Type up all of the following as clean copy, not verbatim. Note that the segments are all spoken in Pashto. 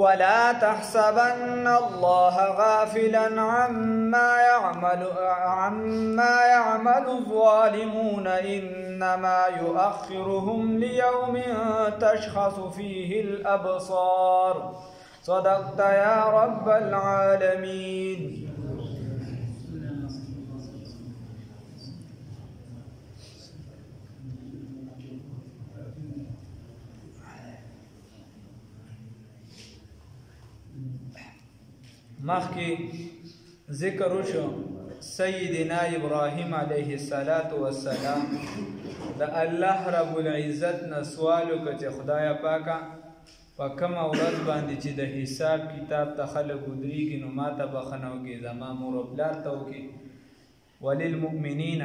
ولا تحسبن الله غافلا عما يعمل الظالمون إنما يؤخرهم ليوم تشخص فيه الأبصار صدقت يا رب العالمين. مخکې ذکر وشو سیدنا ابراهیم علیه السلام د الله رب العزت نه سوال وکړ چې خدایه پاکه په کومه ورځ باندې چې د حساب کتاب ته خلک ودرېږي نو ما ته بخښنه وکړي زما مور او پلار ته وکړي وللمؤمنین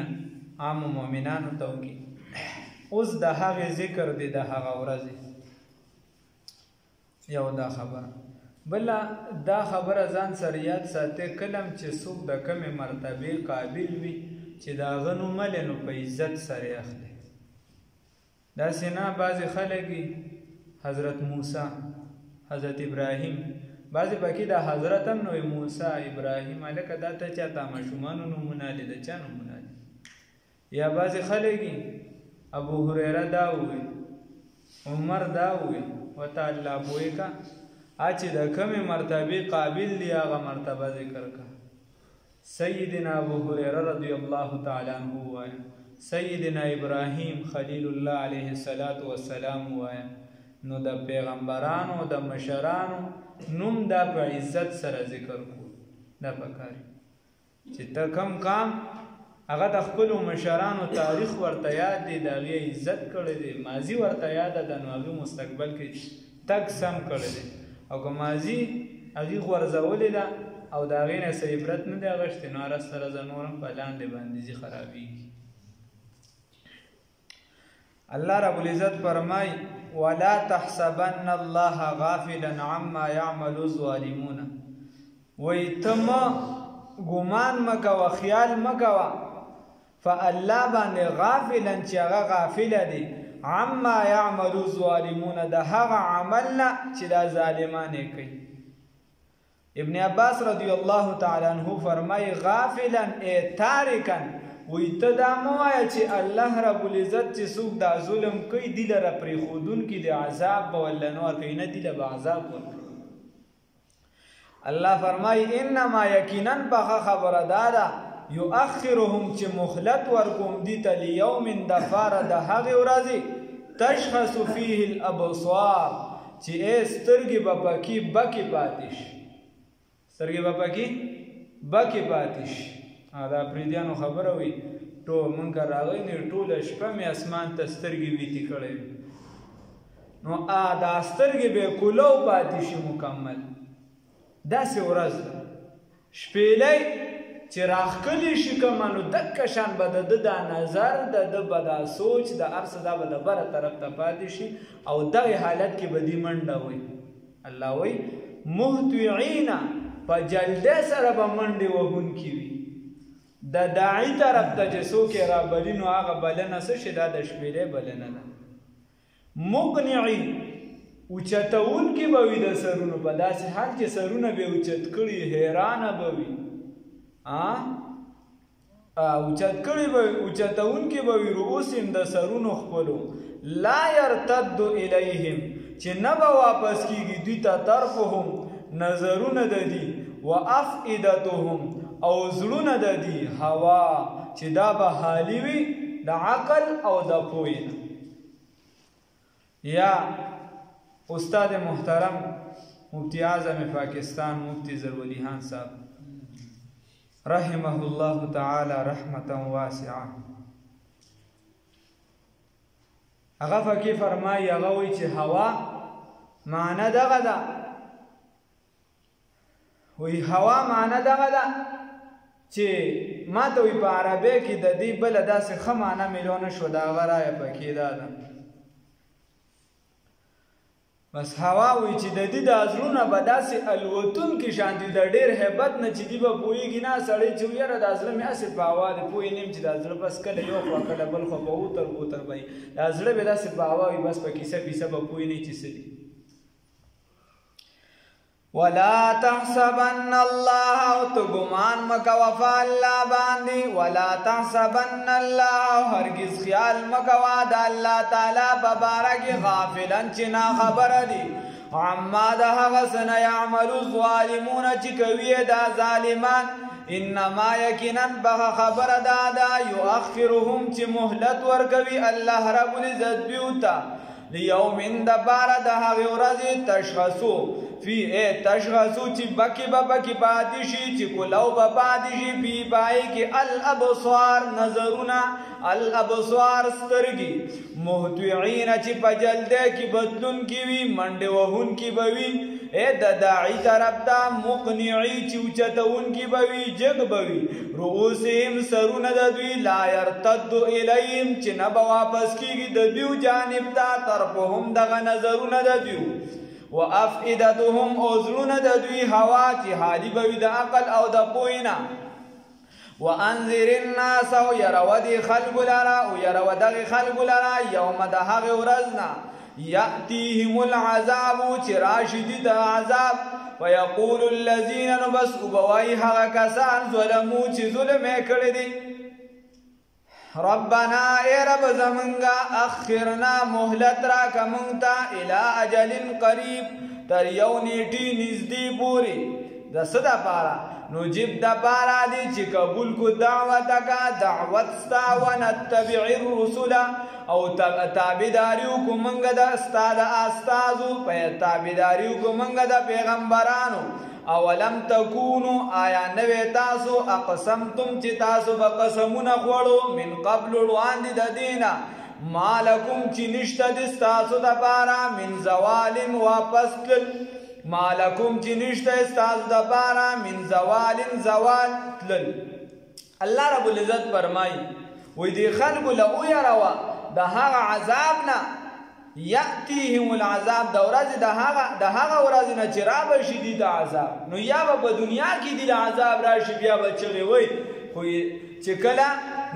عام مؤمنانو ته وکړي. اوس د هغې ذکر دی د هغه ورځې یو دا خبره بله دا خبره ځان سره یاد ساتئ کلم چې څوک د کمې مرتبې قابل وي چې د هغه نوم لې نو په عزت سره یې اخلي. داسې نه بعضې خلک حضرت موسی حضرت ابراهیم بعضې پکې د حضرت هم نو موسی ابراهیم هلکه دا ته چا تا ماشومانو نومونه دي د چا نومونه دي. یا بعضې خلک ابو هریره دا وویل عمر دا وویل ورته الله پوهې که چې د کمې مرتبې قابل دی هغه مرتبه ذکر کا. سیدنا ابو هریره رضی الله تعالی عنه ووایه، سیدنا ابراهیم خلیل الله علیه السلام ووایه. نو د پیغمبرانو د مشرانو نوم دا په عزت سره ذکر کو دا پکار چې ته کم کام هغه د خپلو مشرانو تاریخ ورته یاد دی د هغې عزت کړی دی ماضي ورته یاده ده نو هغې مستقبل کې تګ سم کړی دی او که ماضي هغې غورځولې ده او د هغې نه څه عبرت نه دی اخیستی نو هره سره زه نور هم په لاندې باندې ځي خرابېږي. الله رب العزت فرمای ولا تحسبن الله غافلا عما يعمل الظالمون. وی تم ګمان مکوه خیال مکوه فالله باندې غافلا چې هغه غافله دی عما يعمل الظالمون د هغه عمل نه چې دا ظالمان یې کوي. ابن عباس رضی الله تعالی عنه فرمای غافلا ای تارکا وی ته دا مه وایه چې الله رب العزت چې څوک دا ظلم کوي دي لره پرېښودونکي د عذاب به ورله نه ورکوي نه دي له به عذاب ورکوي. الله فرمای انما یقینا بخه خبره دا ده یؤخرهم چې مهلت ورکوم دي ته لیوم دپاره د هغې ورځې تشخص فیه الابصار چې سترګې به پکې بکې پاتې شي سترګې به پکې بکې پاتې شي. دا پردیانو خبره وي مونږ راغی نو ټوله شپه مې اسمان ته سترګې ویتې کړی وي نو دا سترګې به کولو پاتې شي مکمل. داسې ورځ ده شپېلی چې راښکلی شي کومه نو دکه شان به د ده دا نظر د ده به دا سوچ د هر څه دا به د بره طرف ته پاتې شي او دغې حالت کې به دې منډه وي. الله وایي مهطعین په جلدۍ سره به منډې وهونکي وي. د داعي طرف ته چې څوک یې رابلي نو هغه بلنه څه شي دا د شپېلۍ بلنه ده. مقنعین اوچتونکي به وي د سرونو په داسې حال چې سرونه به یې اوچت کړي حیرانه به وي اوچتونکي به وي رؤوسهم د سرونو خپلو لا یرتد الیهم چې نه به واپس کېږي دوی ته طرفهم نظرونه د دي و افئدتهم او زړونه د دي هوا چې دا به حالي وي د عقل او د پوهې نه. یا استاد محترم مفتی اعظم پاکستان مفتی ظفرعلی خان صاحب رحمه الله تعالی رحمتا واسعه هغه فقې فرمایي هغه وایي چې هوا معنی دغه ده وی هوا معنی دغه ده چې ما ته وی په عربی کې د دې بله داسې ښه معنی میلو نه شوه د هغه رایه پکې دا ده بس هوا وی چې د دې دا زړونه به داسې الوتونکي شان دي د ډېر هیبت نه چې دي به پوهېږي نه سړی چې یاره دا زړه مې هسې په هوا دی پوهې نه یم چې دا زړه بس کله یو خوا کله بل خوا به اوتر بوتر به دا زړه به داسې په هوا وي بس په کیسه پیسه به پوهې نه چې څه دي. ولا تحسبن الله او تو ګمان مکوا فالله باندې ولا تحسبن الله هرگز خیال مکوا د الله تعالی ببارک غافلا چې نا خبر دي عما د هغه سن يعمل الظالمون چې کوي دا ظالمان انما یقینا به خبر دادا یؤخرهم چې مهلت ورکوي الله رب العزت بیوتا لیوم دبار د هغه ورځې تشخصو فی تشخصو چې بکی پاتې شي چې کولو به پاتې شي فی پای کې الابصار نظرونه الابصار سترګي مهطعین چې په جلده کې بدلون کې وي منډه وهون کې بوي د داعی طرف ته مقنعی چې اوچتون کې بوي جگ بوي رؤوسهم سرونه د دوی لا يرتد الیهم چې نه به واپس کېږي د دوی جانب ته طرفهم دغه نظرونه د دوی وافئدتهم اوزرونه د دوی هوا چې حالي بوي د عقل او د پوهې نه وانذر الناس او يرو دي خلق لرا او يرو دغه خلق لرا یوم د هغه ورځ نه یأتیهم العذاب چې راشدي د عذاب ويقول الذين نبس وبوای هغه کسان ظلمو چې ظلم کړی دي ربنا اے رب زمنگا اخرنا مهلت را کمنگتا الى اجل قریب تر یو نیټی نزدی پوری د صدا پارا نجیب د پارا دی چې قبول کو دعوتکا دعوت ستا ونتبع الرسل او تابعداریو کو منګه د استاد استادو په تابعداریو کو منګه د پیغمبرانو اولم تکونو آیا نوی تاسو اقسمتم چې تاسو به قسمونه خوړو من قبل وړاندې د دینا مالکم چې نشته د تاسو د پاره من زوال واپس تل مالکم چې نشته تاسو د پاره من زوال زوال تل الله رب العزت فرمایي وې دی خلق له يروا د هغه عذاب نه یأتیهم العذاب د ورځې د هغه ورځې نه چې رابه شي دي د عذاب نو یا به په دنیا کې دي د عذاب راشي بیا به چغې وای خو چې کله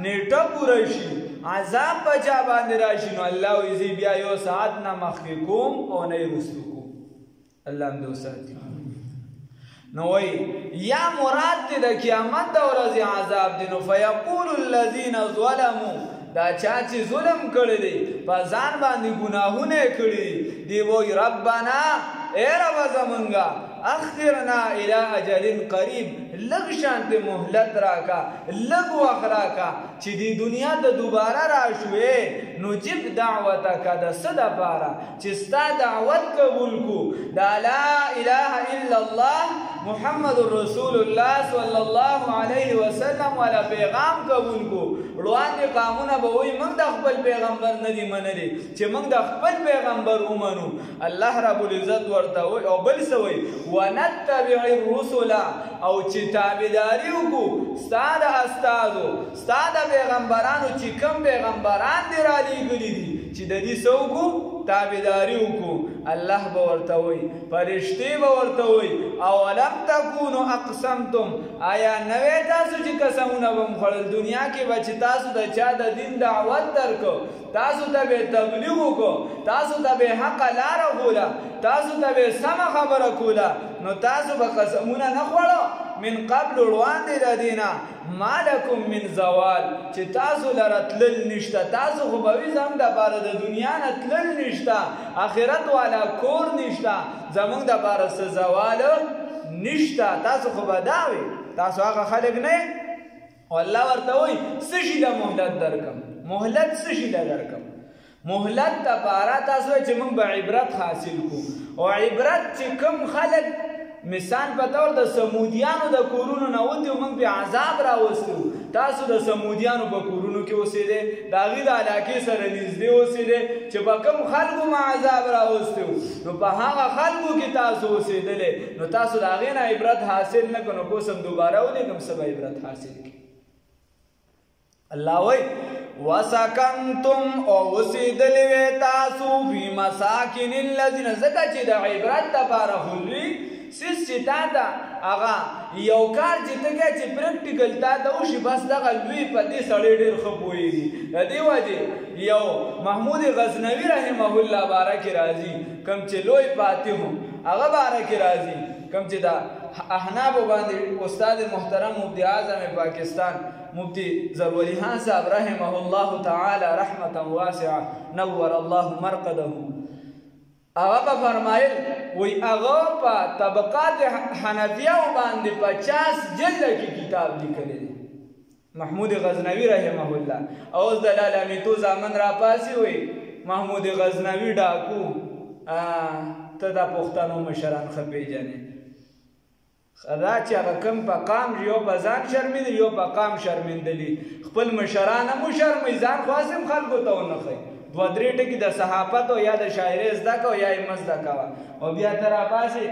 نیټه پوره شي عذاب په چا باندې راشي نو الله وایي بیا یو ساعت نه مخکې کوم او نه یې رسو کوم الله هم دې وساتي نو وایي یا مراد دی د قیامت د ورځې عذاب دی نو فیقول الذین ظلموا دا چا چې ظلم کړی دی په ځان باندې ګناهونه کړي دی وای ربنا اے رب زمونږه اخرنا الى اجل قریب لږ شانت مهلت راکا لږ وخت راکا چې دی دنیا ته دوباره راشوې نو جب دعوتک د صدا پاره چې ستا دعوت قبول کو دا لا اله الا الله محمد رسول الله صلی الله علیه وسلم ولا پیغام قبول کو وړاندې قامونه به وای موږ د خپل پیغمبر نه دی منلي چې موږ د خپل پیغمبر ومنو الله رب العزت ورته وای او بل سوی ونتبع الرسل او چې تابعداري وکړو ستاد استادو ستاد پیغمبرانو چې کوم پیغمبران دی را لېږلي دي چې د دې څوک تابعداري وکړو الله به ورته وای فرشتي به ورته وای اولم تکونو اقسمتم آیا نوې تاسو چې قسمونه بم خړل دنیا کې بچ تاسو د چا د دین دعوت درکو تاسو ته به تبلیغ وکړو تاسو ته به حق لار غولا تاسو ته به سم خبره کولا نو تاسو به قسمونه نه خوړو من قبل وړاندې د دینا مالکم من زوال چې تاسو لره تلل نشته تاسو خو به وي زموږ دپاره د دنیا نه تلل نشته آخرت والا کور نشته زموږ دپاره څه زوال نشته تاسو خو به دا وي تاسو هغه خلک نه او الله ورته وایي څه شي له مهلت درکم مهلت څه شي له درکم مهلت دپاره تاسو وایي چې موږ به عبرت حاصل کړو او عبرت چې کوم خلک مثال په تور د سمودیانو د کورونو نه وته موږ په عذاب راوستو تاسو د سمودیانو په کورونو کې اوسېده د هغې د علاقې سره نږدې اوسېده چې په کوم خلکو ما عذاب راوستو نو په هغه خلکو کې تاسو اوسېدلې نو تاسو د هغې نه عبرت حاصل نه کړو نو کوسم دوباره ولېږم څه به عبرت حاصل کړي الله وایي وسکنتم او اوسېدلې وې تاسو فی مساکن الذین ځکه چې د عبرت دپاره خلوي سیس چې تا ته هغه یو کار چې ته کوې چې پریکټیکل تا ته وشي بس دغه لوی په دې سړی ډېر ښه پوهېږي د دې وجې یو محمود غزنوي رحمه الله باره کې راځي کوم چې لوی فاتح هغه باره کې راځي کوم چې دا احناف باندې استاد محترم مفتی اعظم پاکستان مفتی ضروری خان صاحب رحمه الله تعالی رحمتا واسعه نور الله مرقده هغه فرمایل وی هغه په طبقات حنفیه باندې 50 جلد کې کتاب لیکلی دی محمود غزنوی رحمه الله او دلال امیتو زامن را پاسی وی محمود غزنوی ډاکو ته دا پښتنو مشران خپې جنې دا چې هغه کم په قام یو په ځان شرمېدلی یو په قام شرمېدلی خپل مشران هم وشرموي ځان خو هسې هم خلکو ته ونه ښایي دوه درې ټکي د صحافت او یا د شاعرۍ زده کوه یا یې مه زده کوه او بیا ته راپاسې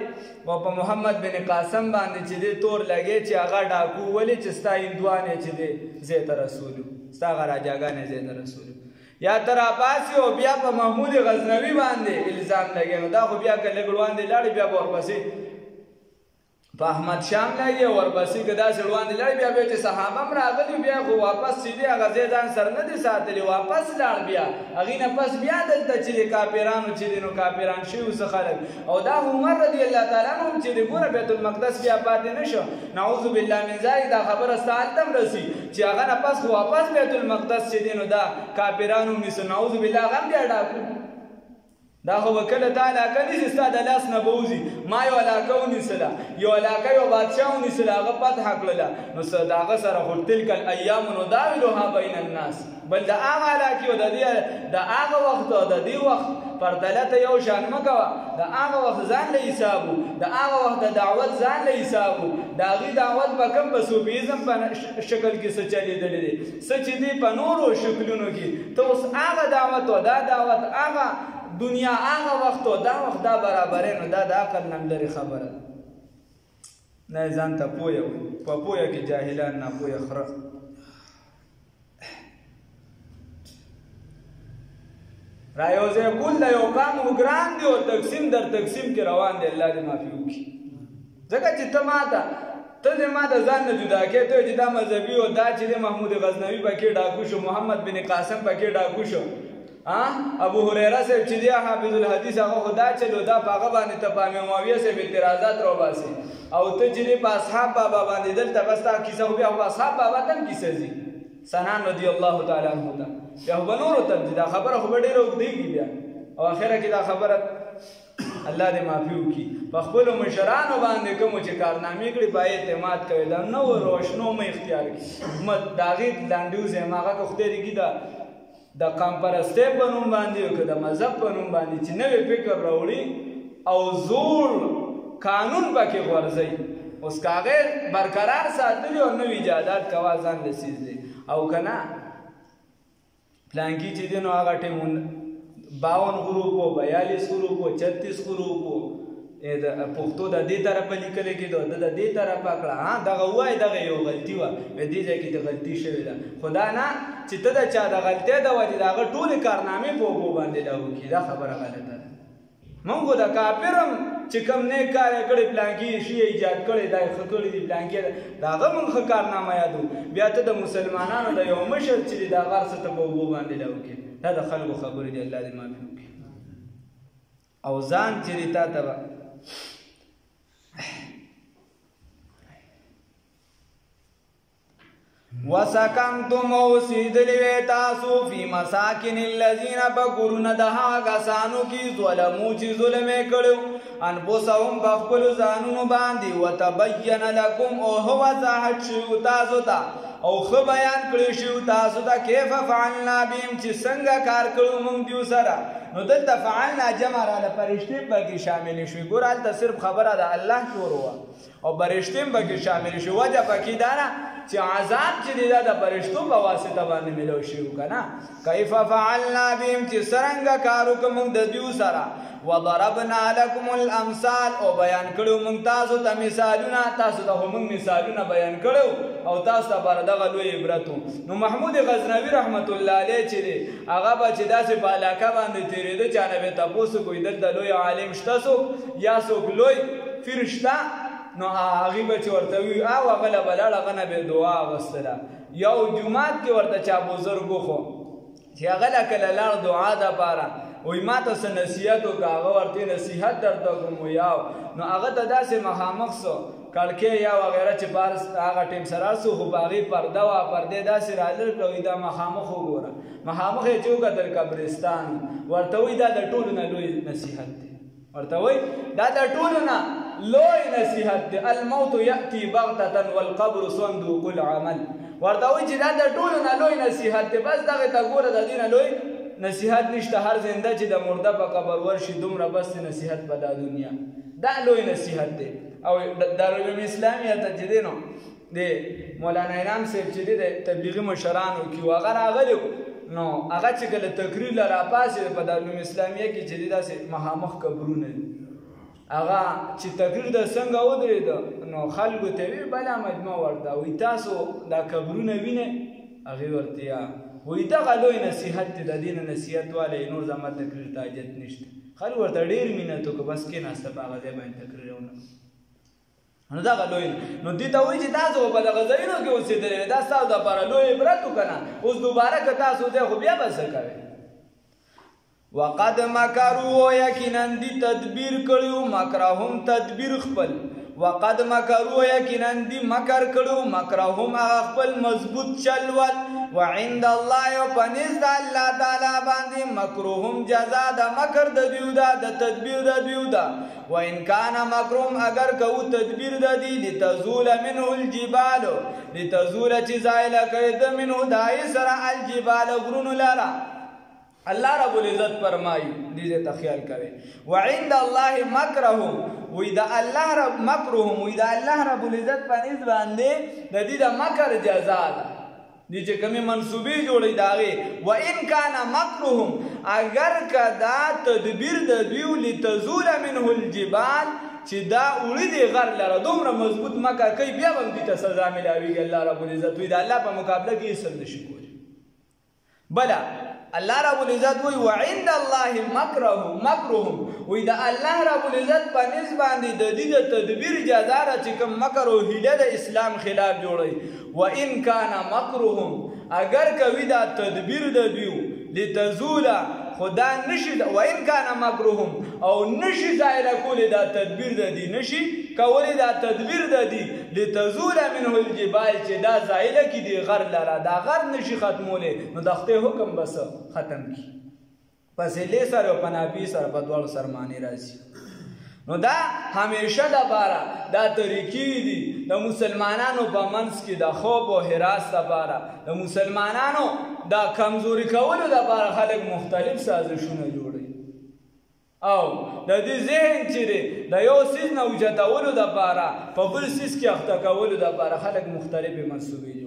او په محمد بن قاسم باندې چې دی تور لګې چې هغه ډاکو ولې چې ستا هندوان یې چې دی ځای ته رسولو ستا هغه راجاګانې ځای ته رسولو یا ته راپاسې او بیا په محمود غزنوي باندې الزام لګې نو دا خو بیا که لږ وړاندې لاړې بیا به ورپسې په احمد شام لګي ورپسې که داسې وړاندې لاړې بیا بیا چې صحابه هم راغلي بیا خو واپس سیدې هغه ځای ځان سره نه دي ساتلي واپس لاړ بیا هغې نه پس بیا دلته چې د کافرانو چې دي نو کافران شوي څه خلک او دا عمر رضی الله تعالی عنه هم چې د ګوره بیت المقدس بیا پاتې نه شو نعوذ بالله من ذلک دا خبره ستا هلته هم رسي چې هغه نه پس خو واپس بیت المقدس چې دی نو دا کافرانو هم نیسو نعوذ بالله هغه هم بیا ډاکو دا خو به کله تا علاقه نیسي ستا د لاس نه به وځي ما یو علاقه ونیسله یو علاقه یو بادشاه ونیسله هغه فتح کړله نو د هغه سره خو تلک الایام نداولها بین الناس بل د هغه علاقې او د هغه وخت او د دې وخت پردله ته یو شان مه کوه د هغه وخت ځان له حساب و د هغه وخت د دعوت ځان له حساب و د هغې دعوت به کوم به صوفیزم په شکل کې څه چلېدلی دی څه چې دی په نورو شکلونو کې ته اوس هغه دعوت او دا دعوت هغه دنیا هغه وخت او دا وخت دا برابرې نو دا د عقل نه لرې خبره ده نه یې ځان ته پویه وایي په پویه کې جاهلان ناپویه خره رایوځای کول د یو قام ګران دی او تقسیم در تقسیم کې روان دی الله دې معافي وکړي ځکه چې ته ما ته ما د ځان نه جدا کړې ته چې دا مذهبي او دا چې د محمود غزنوي پکې ډاکو شو محمد بن قاسم پکې ډاکو شو ابو هريره صاحب چې دی حافظ الحدیث هغه خدا چلو دا په هغه باندې ته په معاویه صاحب اعتراضات راوباسي او ته چې په اصحاب بابا باندې دلته بس تا کیسه خو بیا په اصحاب بابا تم کیسه زی سنان رضی الله تعالی عنہ ته بیا به نورو ته دا خبره خو ډېره اوږدېږي بیا او اخره کې دا خبره الله دې معافي وکړي په خپلو مشرانو باندې کومو چې کارنامې کړي باید اعتماد کوي دا نو روشنو مه اختیار کړي د هغې لانډیوز یم هغه که خدای دې کړي د قام پرستۍ په نوم باندې او که د مذهب په نوم باندې چې نوی فکر راوړي او زوړ قانون پکې غورځوي اوس که هغې برقرار ساتلي او نوي ایجادات کوه ځان له څیز دی او که نه پلانکي چې دی نو هغه ټیم 52 غروپ و 42 غروپ و 36 غروپ و پښتو د دې طرفه لیکلی کېدو د دې طرفه کړه دغه ووایي دغه یو غلطي وه دې ځای کې د غلطي شوې ده خو دا نه چې ته د چا د غلطۍ د وجې د هغه ټولې کارنامې په اوبو باندې دا وکړي دا خبره غلطه ده موږ خو د کافر هم چې کوم نیک کار یې کړی پلانکي شي ایجاد کړی دا یې ښه کړي دي پلانکي د هغه موږ ښه کارنامه یادو بیا ته د مسلمانانو د یو مشر چې دی د هغه هر څه ته په اوبو باندې دا وکړي دا د خلکو خبرې دي الله دې معافي وکړي او ځان چې دی تا ته وسکنتم اوسیدلی وی تاسو فی مساکن الذین بکرون دها کسانو کی ظلمو چی ظلم کړو انفسهم بخپل ځانونو باندې وتبین لكم او هو وضاحت شو تاسو ته او خو بیان کړی شو تاسو ته کیف فعلنا بهم چې څنګه کار کړو موږ دیو سره نو دلته فعلنا جمع را لپرشتې پکې شامل شوي ګوره هلته صرف خبره د الله شروع وه او پرشتې هم پکې شامل شوي وجه پکې دا نه چې عذاب چې دی دا د فرشتو په واسطه باندې ملو شي کنه کیف فعلنا بهم چې څرنګه کار وکړو موږ د دوی سره وضربنا لكم الامثال او بیان کړو موږ تاسو ته مثالونه تاسو ته موږ مثالونه بیان کړو او تاسو ته بر دغه لوی عبرت نو محمود غزنوی رحمت الله علیه چې دی هغه به چې داسې په علاقه باندې تېرېده چا نه به تپوس کوي دلته لوی عالم شته څوک یا څوک لوی فرشته نو هغې به چې ورته وي او هغه له به لاړ هغه نه به دعا اغوستله یو جومات کې ورته چا بزرګ وخو چې هغه له کله لاړ دعا دپاره وایي ما ته څه نصیحت وکړه هغه ورته نصیحت درته کوم یاو نو هغه ته داسې مخامخ سو کړکۍ یا وغیره چې بارس هغه ټیم سره سو خو په هغې پرده وه پردې داسې رالر کړه وایي دا مخامخ وګوره مخامخ یې چې وکتل قبرستان ورته وایي دا د ټولو نه لوی نصیحت دی ورته وایي دا د ټولو نه لوی نصیحت دی الموت یأتي بغتة والقبر صندوق العمل ورته وایي چې دا د ټولو نه لوی نصیحت دی بس دغې ته ګوره د دې نه لوی نصیحت نشته هر زنده چې د مرده په قبر ورشي دومره بس نصیحت په دا دنیا دا لوی نصیحت دی او دارالعلوم اسلامیه ته چې دی نو د مولانا انعام صاحب چې دی د تبلیغي مشرانو کې و هغه راغلی نو هغه چې کله تقریر له راپاسېد په دارالعلوم اسلامیه کې چې دی داسې مخامخ قبرونه دي هغه چې تقریر د څنګه ودرېده نو خلکو ته وی بله مجمع ورته وایي تاسو دا قبرونه وینئ هغې ورته یا وایي دغه لوی نصیحت دی د دې نه نصیحت والی نور زما تقریر ته حاجت نشته خلک ورته ډېر مینت وکړه بس کېناسته په هغه ځای باندې تقریر ونه نو دغه لوی نو دې ته وایي چې تاسو په دغه ځایونو کې اوسېدلی دا ستاسو دپاره لوی عبرت و که نه اوس دوباره که تاسو ځای خو بیا به څه کوئ وقد مکروا یقینا دی تدبیر کړیو مکرهم تدبیر خپل وقد مکروا یقینا دی مکر کړو مکرهم خپل مضبوط چلول وعند الله پنځ د الله تعالی باندې مکرهم جزاء د مکر د دیو دا د تدبیر د دیو دا وان کان مکرهم اگر کو تدبیر د دی لتزول منه الجبال لتزول چې زایل کړه منه دای سره الجبال غرون لرا الله رب العزت فرمایي دې ته خیال کوي وعند الله مکرهم وې دا الله رب مکرهم وې دا الله رب العزت باندې باندې د دې د مکر جزاء ده دې چې کومه منسوبې جوړې داغه وان کان مکرهم اگر کدا تدبیر د دیو لتزول منه الجبال چې دا وړي دی غر لره دومره مضبوط مکر کوي بیا هم دې ته سزا ملاويږي الله رب العزت وې دا الله په مقابله کې هیڅ نشي کولی بلا الله رب العزت وی وعند الله مکرهم وی دا الله رب العزت په نسبت باندې د دې د تدبیر جزا را چې کوم مکر او هیله د اسلام خلاف جوړي و ان کان مکرهم اگر کوي دا تدبیر د دیو لتزول خدا نشي و ان کان مکرهم او نشي ظاهر کول دا تدبیر د دی نشي کول دا تدبیر د دی لتزول منه الجبال چې دا ظاهر کی دی غر لرا دا غر نشي ختموله نو دغه حکم بس ختم کی پس له سره پناپی سره په دوړ سرمانی راځي نو دا همیشه د بارا دا طریقې دي د مسلمانانو په منځ کې د خوب او حراس لپاره د مسلمانانو دا کمزوري کولو لپاره خلک مختلف سازشونه جوړي او د دې ذهن چې د یو سیز نه اوچتولو لپاره په بل سیز کې اخته کولو لپاره خلک مختلفې منصوبې